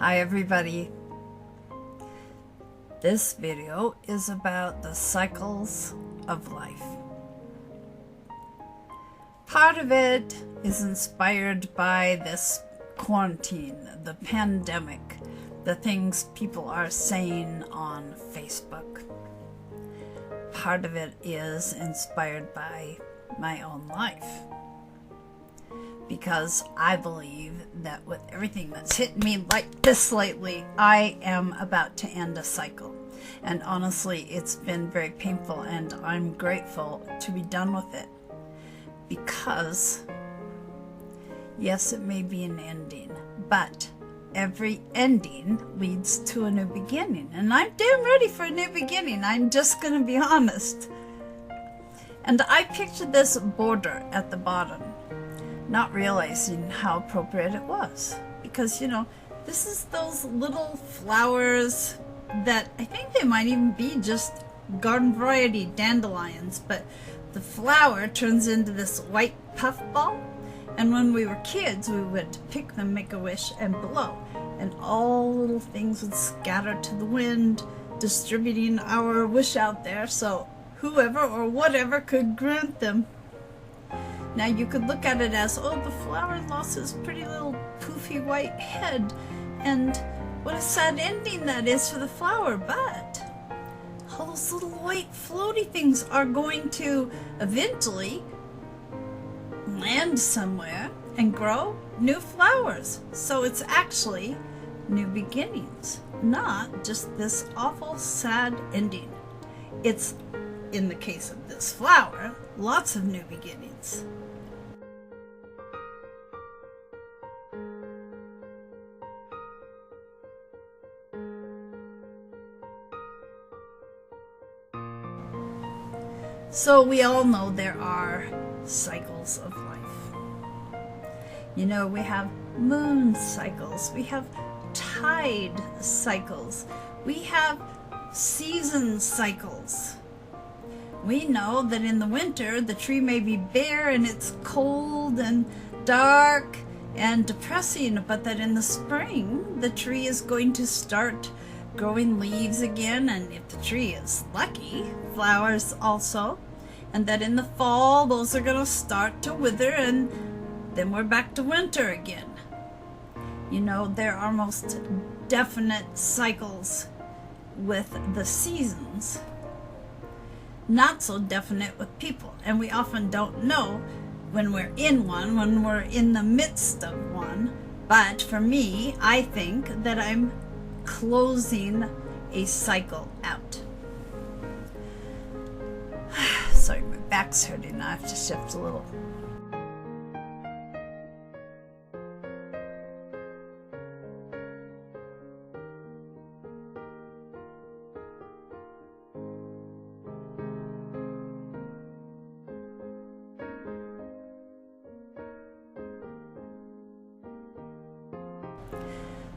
Hi everybody. This video is about the cycles of life. Part of it is inspired by this quarantine, the pandemic, the things people are saying on Facebook. Part of it is inspired by my own life, because I believe that with everything that's hit me like this lately, I am about to end a cycle. And honestly, it's been very painful, and I'm grateful to be done with it. Because, yes, it may be an ending, but every ending leads to a new beginning. And I'm damn ready for a new beginning. I'm just going to be honest. And I pictured this border at the bottom, not realizing how appropriate it was. Because, you know, this is those little flowers that I think they might even be just garden variety dandelions, but the flower turns into this white puff ball. And when we were kids, we would pick them, make a wish, and blow. And all little things would scatter to the wind, distributing our wish out there so whoever or whatever could grant them. Now you could look at it as, oh, the flower lost his pretty little poofy white head, and what a sad ending that is for the flower. But all those little white floaty things are going to eventually land somewhere and grow new flowers. So it's actually new beginnings, not just this awful sad ending. It's, in the case of this flower, lots of new beginnings. So we all know there are cycles of life. You know, we have moon cycles, we have tide cycles, we have season cycles. We know that in the winter the tree may be bare and it's cold and dark and depressing, but that in the spring the tree is going to start growing leaves again, and if the tree is lucky, flowers also, and that in the fall those are going to start to wither, and then we're back to winter again. You know, there are most definite cycles with the seasons, not so definite with people, and we often don't know when we're in one, when we're in the midst of one. But for me, I think that I'm closing a cycle out. Sorry, my back's hurting. I have to shift a little.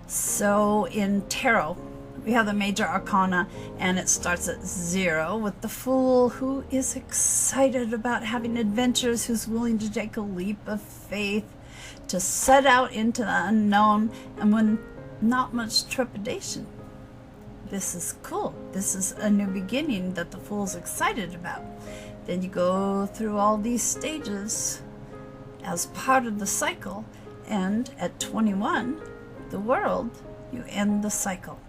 So in tarot, we have the major arcana, and it starts at 0 with the Fool, who is excited about having adventures, who's willing to take a leap of faith, to set out into the unknown, and with not much trepidation. This is cool. This is a new beginning that the Fool's excited about. Then you go through all these stages as part of the cycle, and at 21, the World, you end the cycle.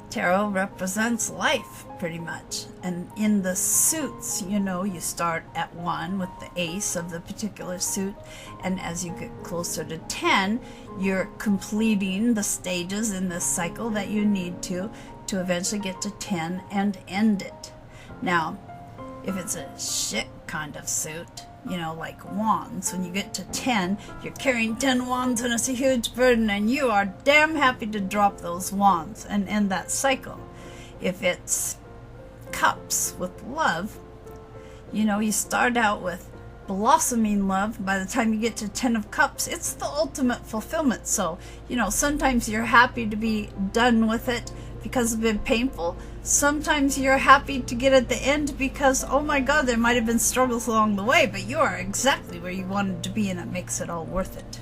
Tarot represents life, pretty much. And in the suits, you know, you start at 1 with the ace of the particular suit, and as you get closer to 10, you're completing the stages in this cycle that you need to eventually get to 10 and end it. Now, if it's a shit kind of suit, you know, like wands, when you get to 10, you're carrying 10 wands and it's a huge burden, and you are damn happy to drop those wands and end that cycle. If it's cups with love, you know, you start out with blossoming love. By the time you get to 10 of cups, it's the ultimate fulfillment. So, you know, sometimes you're happy to be done with it because it's been painful. Sometimes you're happy to get at the end because, oh my God, there might have been struggles along the way, but you are exactly where you wanted to be, and it makes it all worth it.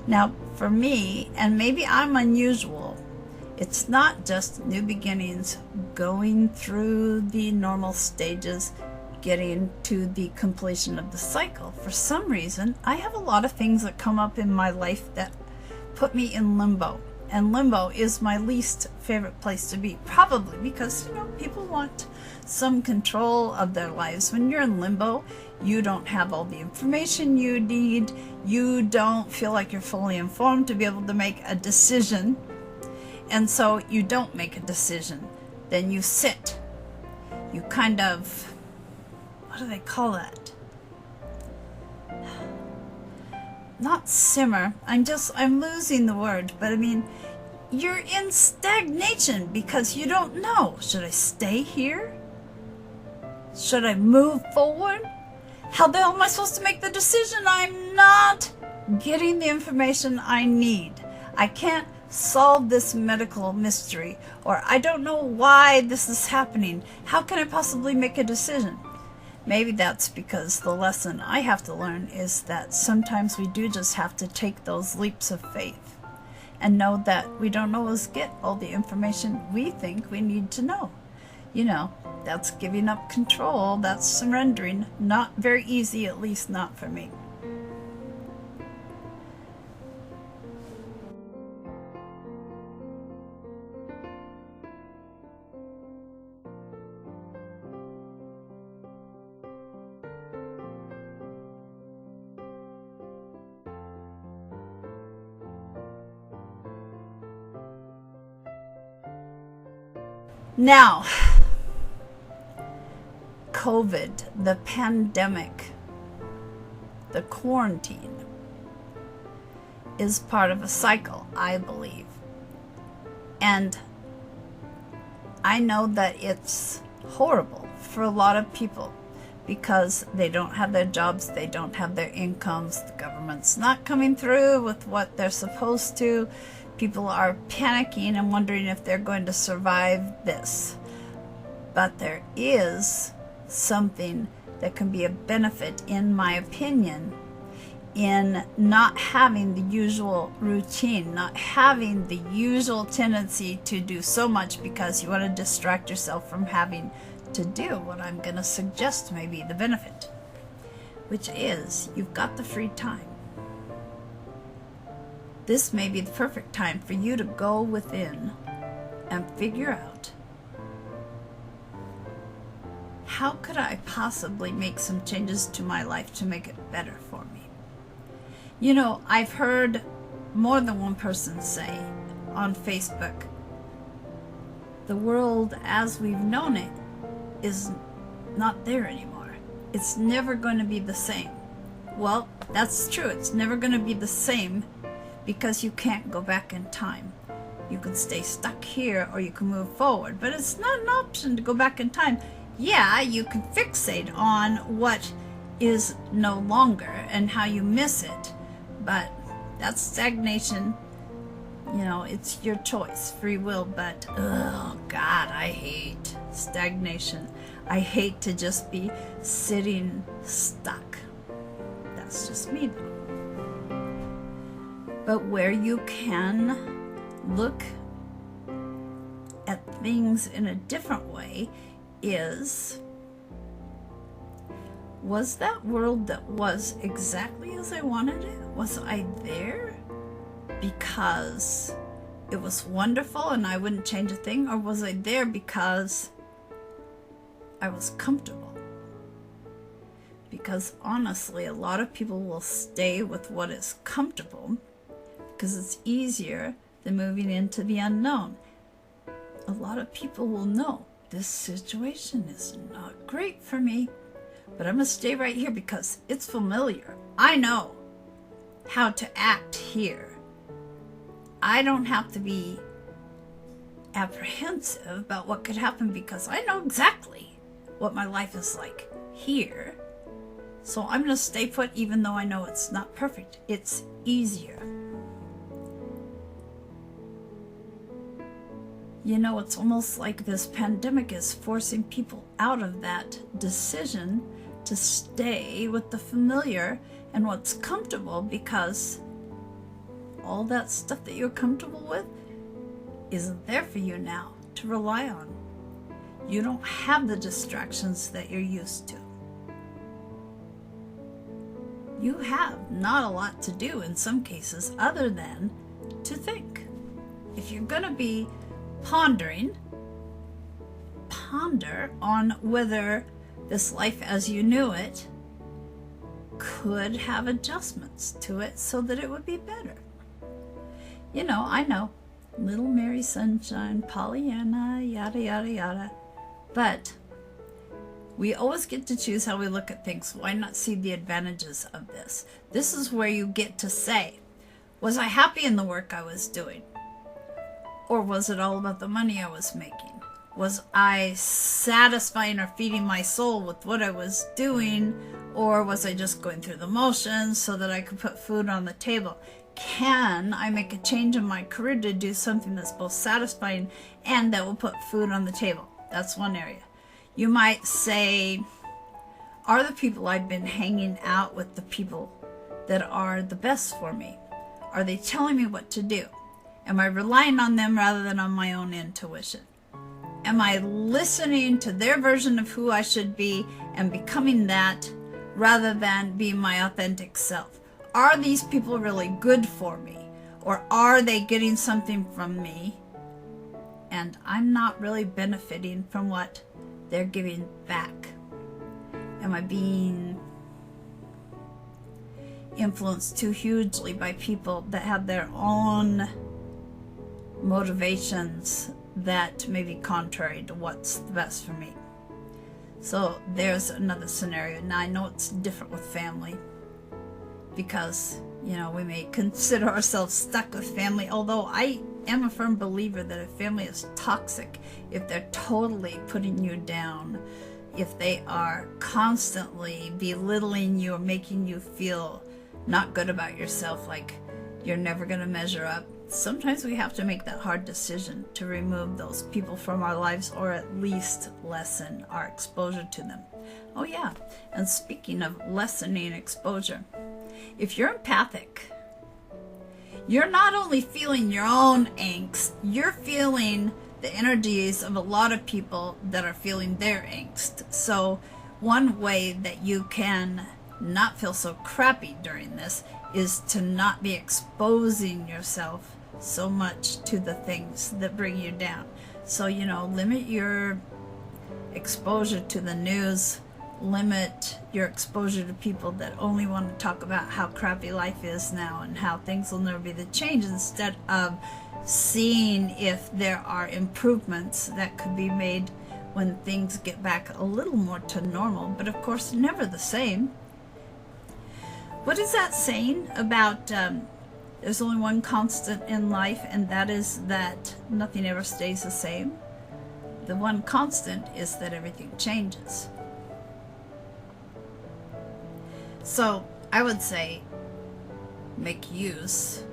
Now, for me, and maybe I'm unusual, it's not just new beginnings, going through the normal stages, getting to the completion of the cycle. For some reason, I have a lot of things that come up in my life that put me in limbo. And limbo is my least favorite place to be, probably because, people want some control of their lives. When you're in limbo, you don't have all the information you need. You don't feel like you're fully informed to be able to make a decision. And so you don't make a decision. Then you sit. You kind of, what do they call that? Not simmer. I'm losing the word, but I mean, you're in stagnation because you don't know. Should I stay here? Should I move forward? How the hell am I supposed to make the decision? I'm not getting the information I need. I can't solve this medical mystery, or I don't know why this is happening. How can I possibly make a decision? Maybe that's because the lesson I have to learn is that sometimes we do just have to take those leaps of faith and know that we don't always get all the information we think we need to know. That's giving up control. That's surrendering. Not very easy, at least not for me. Now, COVID, the pandemic, the quarantine is part of a cycle, I believe. And I know that it's horrible for a lot of people because they don't have their jobs, they don't have their incomes, the government's not coming through with what they're supposed to. People are panicking and wondering if they're going to survive this. But there is something that can be a benefit, in my opinion, in not having the usual routine, not having the usual tendency to do so much because you want to distract yourself from having to do what I'm going to suggest may be the benefit, which is you've got the free time. This may be the perfect time for you to go within and figure out, how could I possibly make some changes to my life to make it better for me? I've heard more than one person say on Facebook, the world as we've known it is not there anymore. It's never going to be the same. Well, that's true. It's never going to be the same because you can't go back in time. You can stay stuck here or you can move forward, but it's not an option to go back in time. Yeah, you can fixate on what is no longer and how you miss it, but that's stagnation. It's your choice, free will, but oh God, I hate stagnation. I hate to just be sitting stuck. That's just me though. But where you can look at things in a different way is, was that world that was exactly as I wanted it? Was I there because it was wonderful and I wouldn't change a thing? Or was I there because I was comfortable? Because honestly, a lot of people will stay with what is comfortable because it's easier than moving into the unknown. A lot of people will know this situation is not great for me, but I'm going to stay right here because it's familiar. I know how to act here. I don't have to be apprehensive about what could happen because I know exactly what my life is like here. So I'm going to stay put even though I know it's not perfect. It's easier. It's almost like this pandemic is forcing people out of that decision to stay with the familiar and what's comfortable because all that stuff that you're comfortable with isn't there for you now to rely on. You don't have the distractions that you're used to. You have not a lot to do in some cases other than to think. If you're going to be pondering, ponder on whether this life as you knew it could have adjustments to it so that it would be better. You know, I know, little Mary Sunshine, Pollyanna, yada, yada, yada. But we always get to choose how we look at things. Why not see the advantages of this? This is where you get to say, was I happy in the work I was doing? Or was it all about the money I was making? Was I satisfying or feeding my soul with what I was doing? Or was I just going through the motions so that I could put food on the table? Can I make a change in my career to do something that's both satisfying and that will put food on the table? That's one area. You might say, are the people I've been hanging out with the people that are the best for me? Are they telling me what to do? Am I relying on them rather than on my own intuition? Am I listening to their version of who I should be and becoming that rather than being my authentic self? Are these people really good for me? Or are they getting something from me and I'm not really benefiting from what they're giving back? Am I being influenced too hugely by people that have their own motivations that may be contrary to what's the best for me? So there's another scenario. Now I know it's different with family because, you know, we may consider ourselves stuck with family, although I am a firm believer that if family is toxic, if they're totally putting you down, if they are constantly belittling you or making you feel not good about yourself, like you're never going to measure up, sometimes we have to make that hard decision to remove those people from our lives or at least lessen our exposure to them. Oh yeah, and speaking of lessening exposure, if you're empathic, you're not only feeling your own angst, you're feeling the energies of a lot of people that are feeling their angst. So one way that you can not feel so crappy during this is to not be exposing yourself so much to the things that bring you down. So, you know, limit your exposure to the news, limit your exposure to people that only want to talk about how crappy life is now and how things will never be the change, instead of seeing if there are improvements that could be made when things get back a little more to normal, but of course never the same. What is that saying about there's only one constant in life, and that is that nothing ever stays the same? The one constant is that everything changes. So I would say make use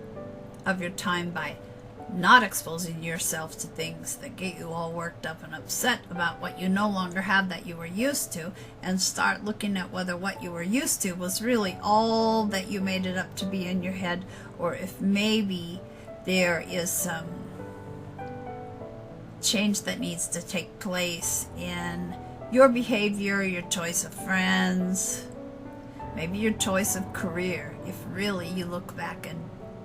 of your time by not exposing yourself to things that get you all worked up and upset about what you no longer have that you were used to, and start looking at whether what you were used to was really all that you made it up to be in your head, or if maybe there is some change that needs to take place in your behavior, your choice of friends, maybe your choice of career, if really you look back and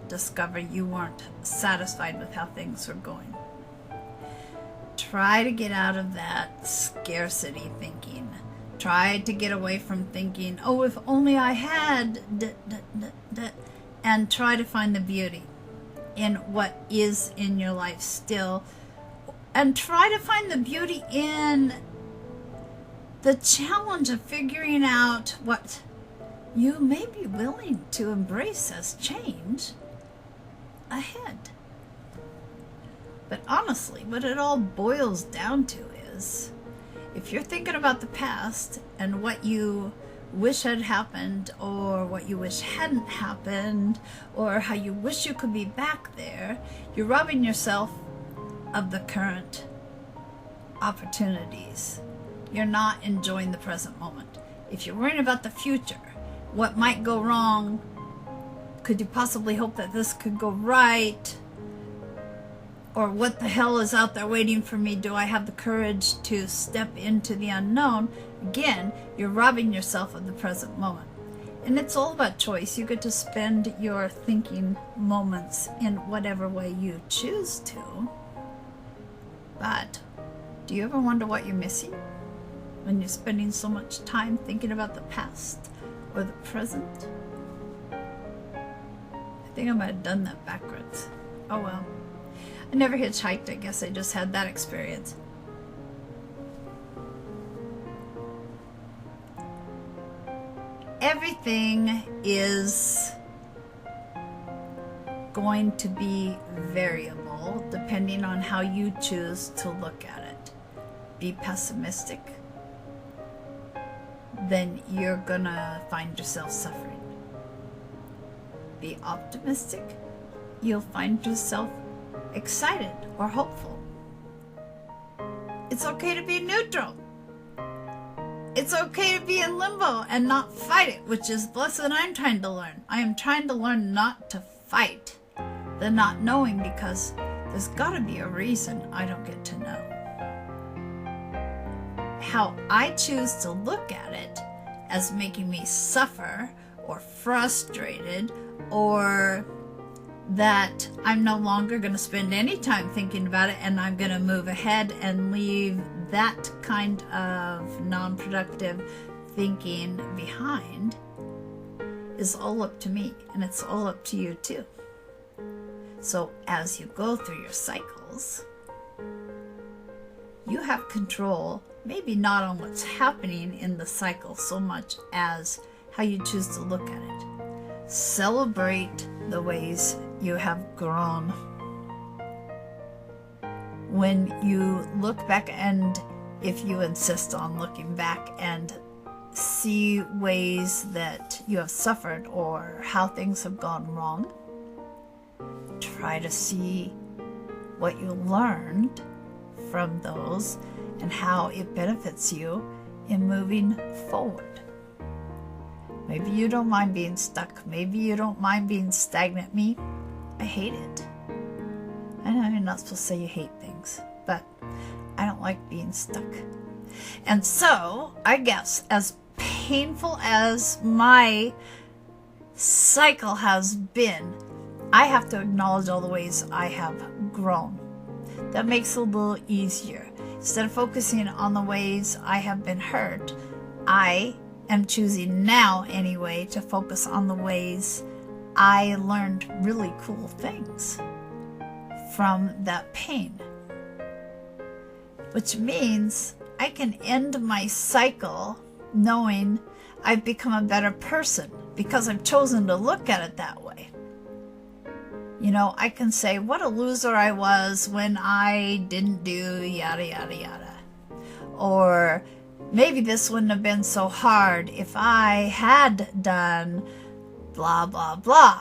discover you weren't satisfied with how things were going. Try to get out of that scarcity thinking. Try to get away from thinking, oh, if only I had, and try to find the beauty in what is in your life still, and try to find the beauty in the challenge of figuring out what you may be willing to embrace as change ahead. But honestly, what it all boils down to is, if you're thinking about the past and what you wish had happened, or what you wish hadn't happened, or how you wish you could be back there, you're robbing yourself of the current opportunities. You're not enjoying the present moment. If you're worrying about the future, what might go wrong could you possibly hope that this could go right? Or what the hell is out there waiting for me? Do I have the courage to step into the unknown? Again, you're robbing yourself of the present moment. And it's all about choice. You get to spend your thinking moments in whatever way you choose to. But do you ever wonder what you're missing when you're spending so much time thinking about the past or the present? I think I might have done that backwards. Oh well. I never hitchhiked. I guess I just had that experience. Everything is going to be variable depending on how you choose to look at it. Be pessimistic, then you're gonna find yourself suffering. Be optimistic, you'll find yourself excited or hopeful. It's okay to be neutral. It's okay to be in limbo and not fight it, which is what I'm trying to learn. I am trying to learn not to fight the not knowing, because there's got to be a reason I don't get to know. How I choose to look at it as making me suffer or frustrated, or that I'm no longer going to spend any time thinking about it and I'm going to move ahead and leave that kind of non-productive thinking behind, is all up to me, and it's all up to you too. So as you go through your cycles, you have control, maybe not on what's happening in the cycle so much as how you choose to look at it. Celebrate the ways you have grown. When you look back, and if you insist on looking back and see ways that you have suffered or how things have gone wrong, try to see what you learned from those and how it benefits you in moving forward. Maybe you don't mind being stuck. Maybe you don't mind being stagnant. Me, I hate it. I know you're not supposed to say you hate things, but I don't like being stuck. And so, I guess, as painful as my cycle has been, I have to acknowledge all the ways I have grown. That makes it a little easier. Instead of focusing on the ways I have been hurt, I am choosing now anyway to focus on the ways I learned really cool things from that pain. Which means I can end my cycle knowing I've become a better person because I've chosen to look at it that way. You know, I can say, what a loser I was when I didn't do yada yada yada. Or maybe this wouldn't have been so hard if I had done blah blah blah.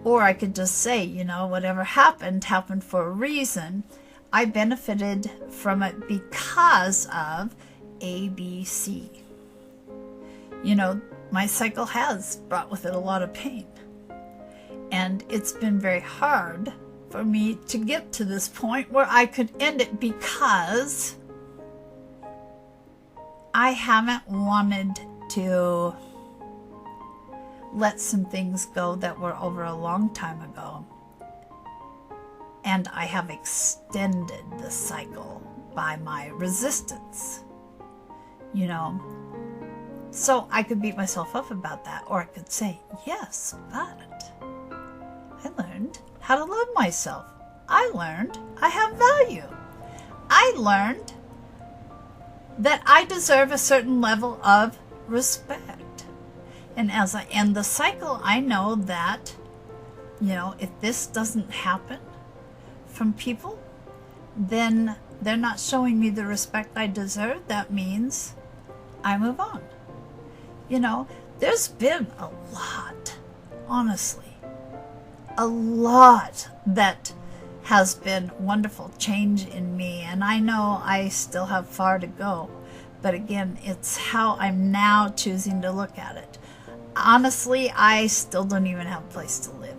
Or I could just say, you know, whatever happened for a reason. I benefited from it because of ABC. You know, my cycle has brought with it a lot of pain. And it's been very hard for me to get to this point where I could end it, because I haven't wanted to let some things go that were over a long time ago. And I have extended the cycle by my resistance, you know. So I could beat myself up about that, or I could say, yes, but I learned how to love myself. I learned I have value. I learned that I deserve a certain level of respect. And as I end the cycle, I know that, you know, if this doesn't happen from people, then they're not showing me the respect I deserve. That means I move on. You know, there's been a lot, honestly, a lot that has been wonderful change in me, and I know I still have far to go, but again, it's how I'm now choosing to look at it. honestly, I still don't even have a place to live.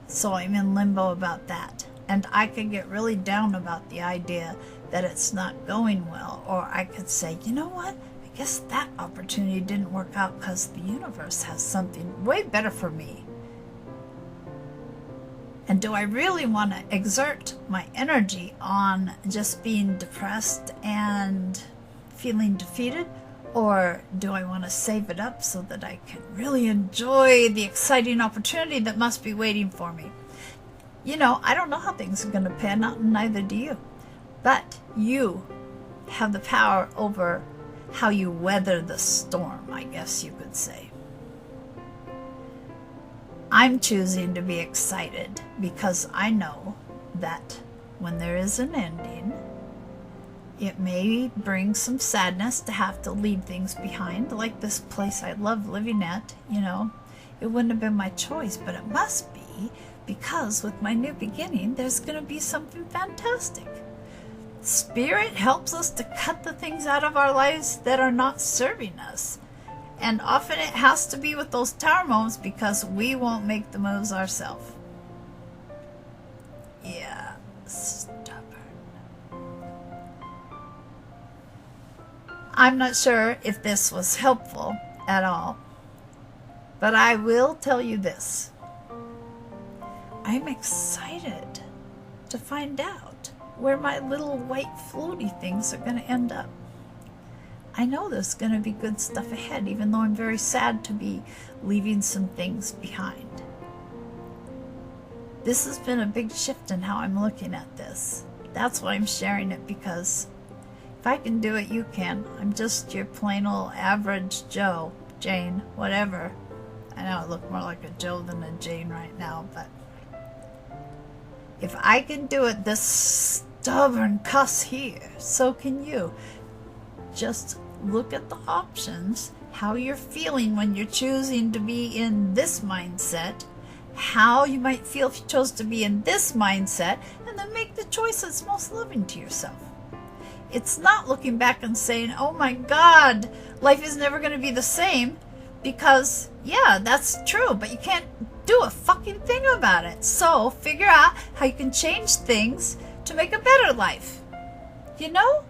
So I'm in limbo about that. And I could get really down about the idea that it's not going well. Or I could say, you know what? I guess that opportunity didn't work out because the universe has something way better for me. And do I really want to exert my energy on just being depressed and feeling defeated? Or do I want to save it up so that I can really enjoy the exciting opportunity that must be waiting for me? You know, I don't know how things are going to pan out, and neither do you. But you have the power over how you weather the storm, I guess you could say. I'm choosing to be excited because I know that when there is an ending, it may bring some sadness to have to leave things behind, like this place I love living at. You know, it wouldn't have been my choice, but it must be, because with my new beginning, there's going to be something fantastic. Spirit helps us to cut the things out of our lives that are not serving us. And often it has to be with those tower moments because we won't make the moves ourselves. Yeah, stubborn. I'm not sure if this was helpful at all, but I will tell you this. I'm excited to find out where my little white floaty things are going to end up. I know there's going to be good stuff ahead, even though I'm very sad to be leaving some things behind. This has been a big shift in how I'm looking at this. That's why I'm sharing it, because if I can do it, you can. I'm just your plain old average Joe, Jane, whatever. I know I look more like a Joe than a Jane right now, but if I can do it, this stubborn cuss here, so can you. Just look at the options, how you're feeling when you're choosing to be in this mindset, how you might feel if you chose to be in this mindset, and then make the choice that's most loving to yourself. It's not looking back and saying, oh my God, life is never going to be the same, because, yeah, that's true, but you can't do a fucking thing about it. So figure out how you can change things to make a better life. You know?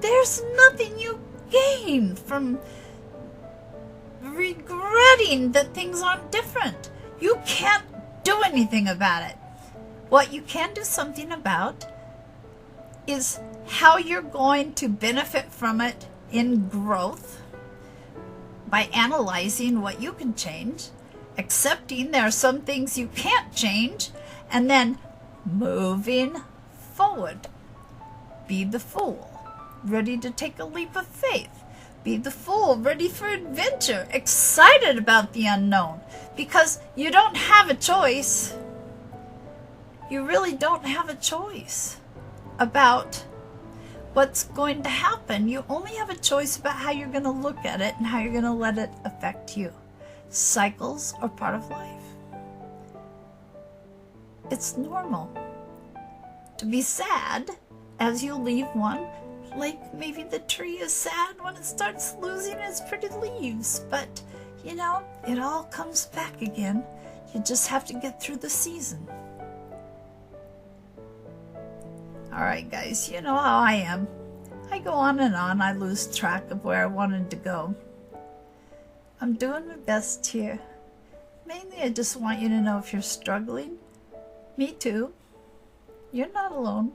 There's nothing you gain from regretting that things aren't different. You can't do anything about it. What you can do something about is how you're going to benefit from it in growth by analyzing what you can change, accepting there are some things you can't change, and then moving forward. Be the fool, ready to take a leap of faith. Be the fool, ready for adventure, excited about the unknown, because you don't have a choice. You really don't have a choice about what's going to happen. You only have a choice about how you're going to look at it and how you're going to let it affect you. Cycles are part of life. It's normal to be sad as you leave one, like maybe the tree is sad when it starts losing its pretty leaves, but you know, it all comes back again. You just have to get through the season. Alright guys, you know how I am. I go on and on, I lose track of where I wanted to go. I'm doing my best here. Mainly I just want you to know if you're struggling, me too. You're not alone.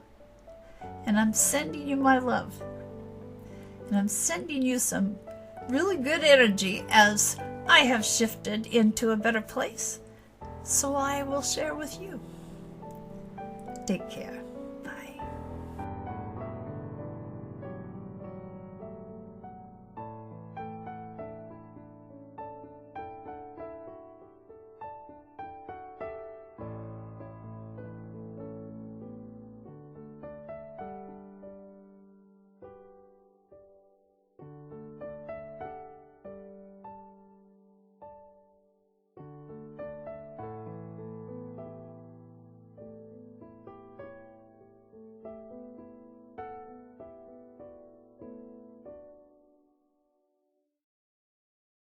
And I'm sending you my love. And I'm sending you some really good energy as I have shifted into a better place. So I will share with you. Take care.